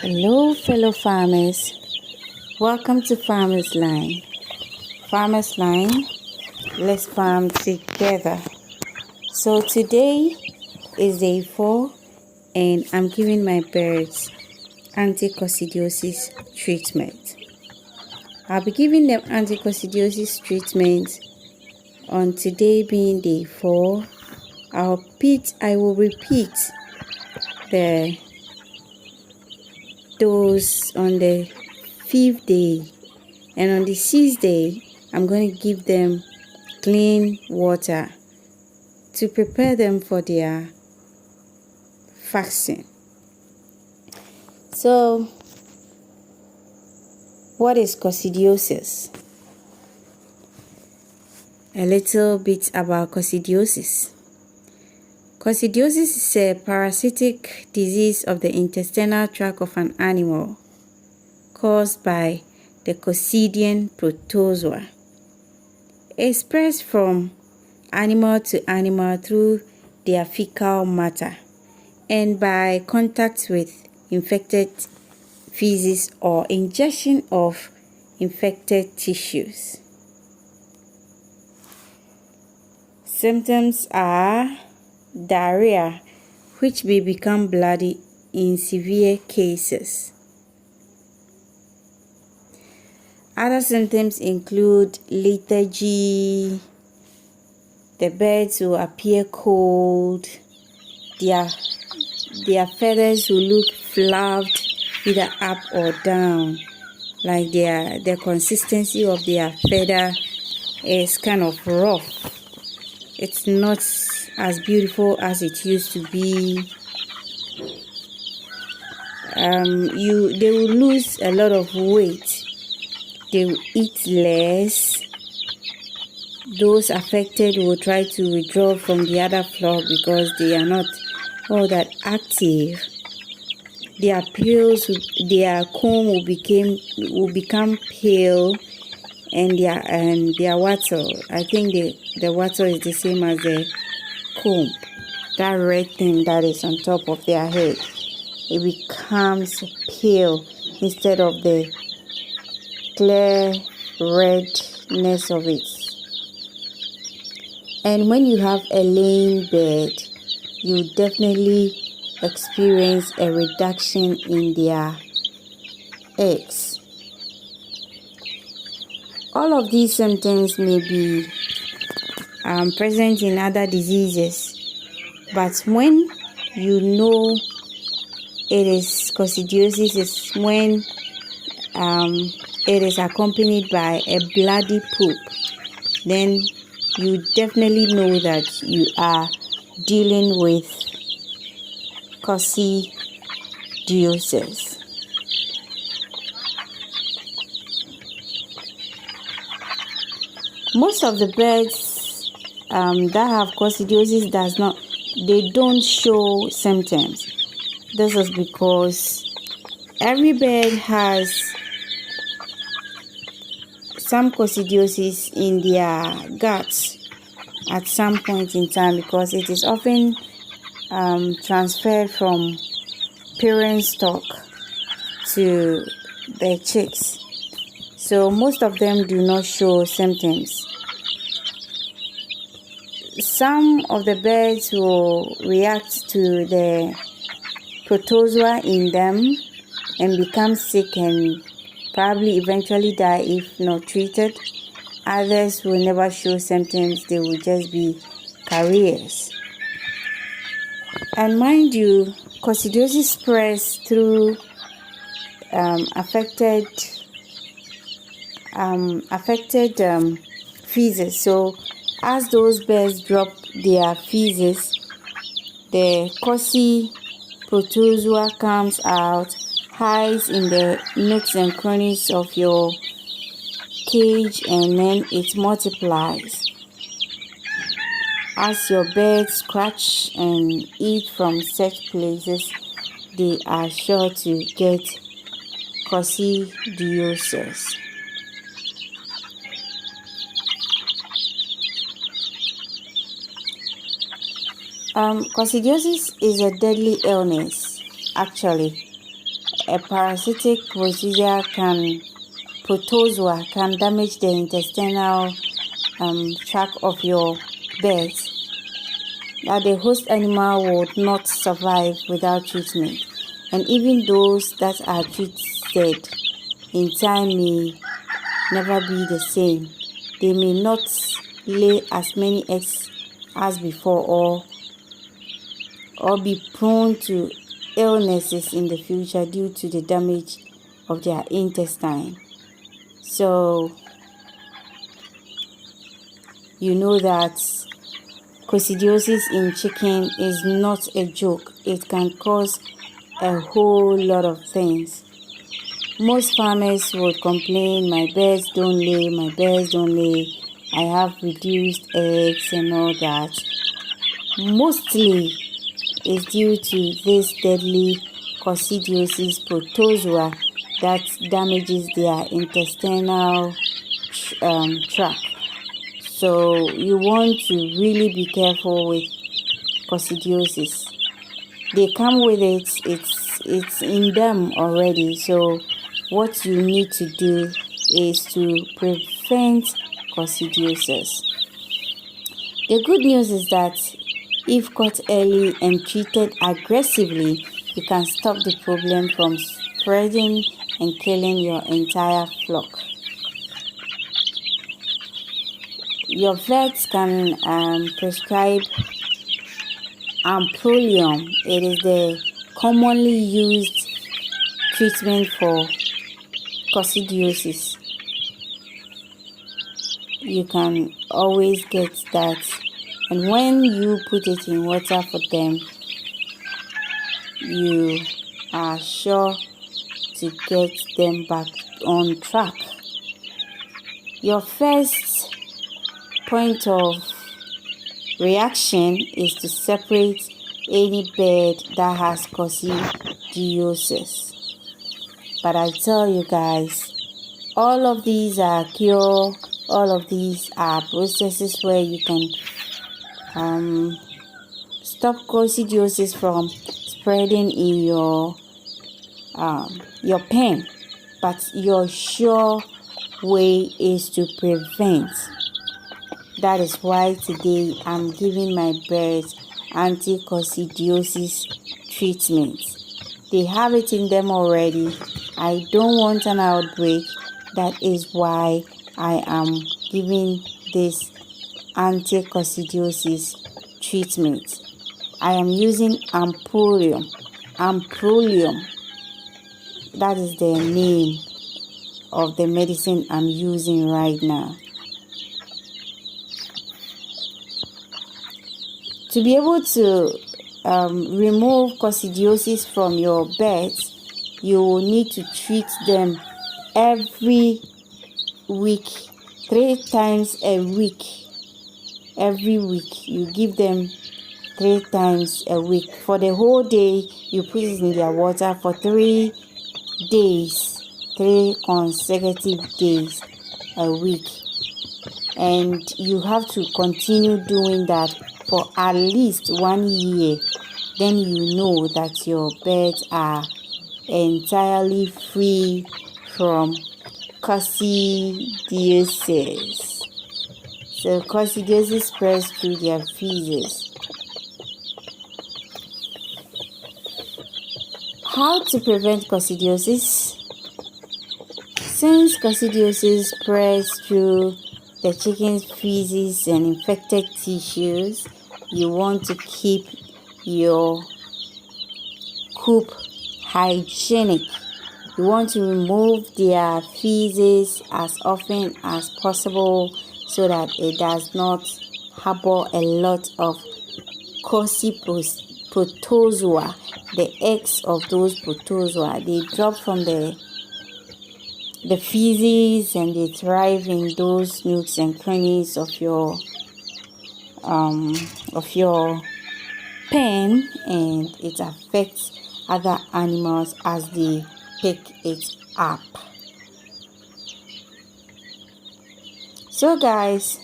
Hello, fellow farmers. Welcome to Farmers Line. Farmers Line, let's farm together. So today is day 4 and I'm giving my birds anti-coccidiosis treatment. I'll be giving them anti-coccidiosis treatment on today being day 4. I will repeat the dose on the 5th day, and on the 6th day I'm going to give them clean water to prepare them for their vaccine. So what is coccidiosis? A little bit about coccidiosis. Coccidiosis is a parasitic disease of the intestinal tract of an animal caused by the Coccidian protozoa. It spreads from animal to animal through their fecal matter and by contact with infected feces or ingestion of infected tissues. Symptoms are diarrhea, which may become bloody in severe cases. Other symptoms include lethargy. The birds will appear cold. Their feathers will look fluffed either up or down, like the consistency of their feather is kind of rough. It's not as beautiful as it used to be. They will lose a lot of weight. They will eat less. Those affected will try to withdraw from the other flock because they are not all that active. Their comb will become pale, and their wattle. I think the wattle is the same as the comb. That red thing that is on top of their head, it becomes pale instead of the clear redness of it. And when you have a laying bird, you definitely experience a reduction in their eggs. All of these symptoms may be present in other diseases, but when you know it is coccidiosis is when it is accompanied by a bloody poop. Then you definitely know that you are dealing with coccidiosis. Most of the birds that have coccidiosis don't show symptoms. This is because every bird has some coccidiosis in their guts at some point in time, because it is often transferred from parent stock to the chicks. So most of them do not show symptoms. Some of the birds will react to the protozoa in them and become sick and probably eventually die if not treated. Others will never show symptoms. They will just be carriers. And mind you, coccidiosis spreads through affected feces. So as those birds drop their feces, the cocci protozoa comes out, hides in the nooks and crannies of your cage, and then it multiplies. As your birds scratch and eat from such places, they are sure to get coccidiosis. Coccidiosis is a deadly illness, actually. a parasitic protozoa can damage the intestinal tract of your birds, that the host animal would not survive without treatment. And even those that are treated in time may never be the same. They may not lay as many eggs as before, or be prone to illnesses in the future due to the damage of their intestine. So you know that coccidiosis in chicken is not a joke. It can cause a whole lot of things. Most farmers would complain, my birds don't lay, I have reduced eggs and all that. Mostly is due to this deadly coccidiosis protozoa that damages their intestinal tract. So you want to really be careful with coccidiosis. They come with it, it's in them already. So what you need to do is to prevent coccidiosis. The good news is that if caught early and treated aggressively, you can stop the problem from spreading and killing your entire flock. Your vets can prescribe amprolium. It is the commonly used treatment for coccidiosis. You can always get that, and when you put it in water for them, you are sure to get them back on track. Your first point of reaction is to separate any bird that has coccidiosis. But I tell you guys, all of these are cure, all of these are processes where you can stop coccidiosis from spreading in your pen. But your sure way is to prevent. That is why today I'm giving my birds anti-coccidiosis treatment. They have it in them already. I don't want an outbreak. That is why I am giving this anti-coccidiosis treatment. I am using amprolium. That is the name of the medicine I'm using right now. To be able to remove coccidiosis from your birds, you will need to treat them every week, 3 times a week. Every week, you give them 3 times a week. For the whole day, you put it in their water for 3 days, 3 consecutive days a week. And you have to continue doing that for at least 1 year. Then you know that your birds are entirely free from coccidiosis. So coccidiosis spreads through their feces. How to prevent coccidiosis? Since coccidiosis spreads through the chicken's feces and infected tissues, you want to keep your coop hygienic. You want to remove their feces as often as possible so that it does not harbor a lot of protozoa. The eggs of those protozoa, they drop from the feces and they thrive in those nooks and crannies of your pen, and it affects other animals as they pick it up. So guys,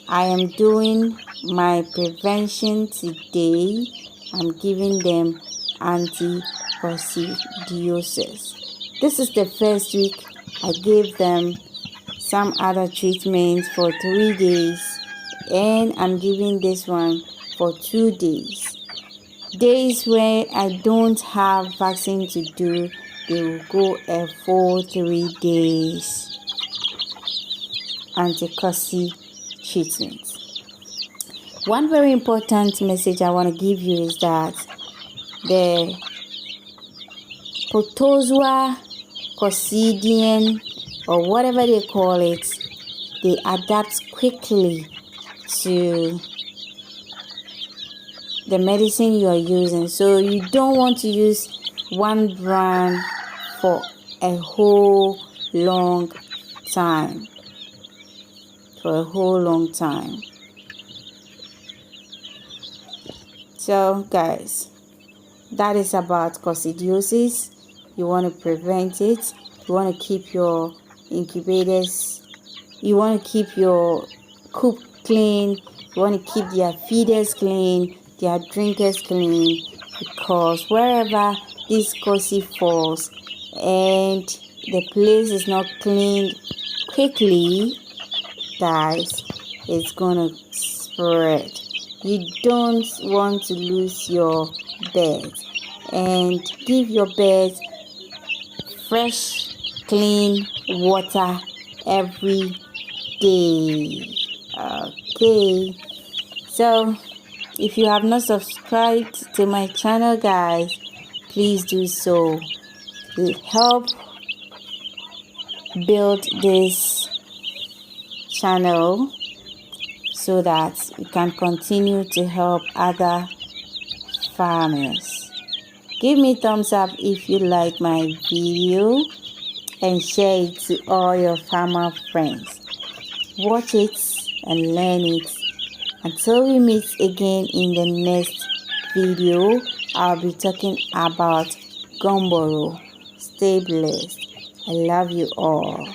I am doing my prevention today. I'm giving them anti coccidiosis. This is the first week. I gave them some other treatments for 3 days, and I'm giving this one for 2 days. Days where I don't have vaccine to do, they will go a full 3 days anti-cocci treatment. One very important message I want to give you is that the protozoa coccidian, or whatever they call it, they adapt quickly to the medicine you are using. So you don't want to use one brand for a whole long time. So guys, that is about coccidiosis. You want to prevent it. You want to keep your incubators, you want to keep your coop clean, you want to keep their feeders clean, their drinkers clean, because wherever this cocci falls and the place is not cleaned quickly, guys, it's gonna spread. You don't want to lose your birds, and give your birds fresh, clean water every day. Okay, so if you have not subscribed to my channel, guys, please do so. Help build this channel so that we can continue to help other farmers. Give me thumbs up if you like my video, and share it to all your farmer friends. Watch it and learn it. Until we meet again in the next video, I'll be talking about gumboro. Stay blessed. I love you all.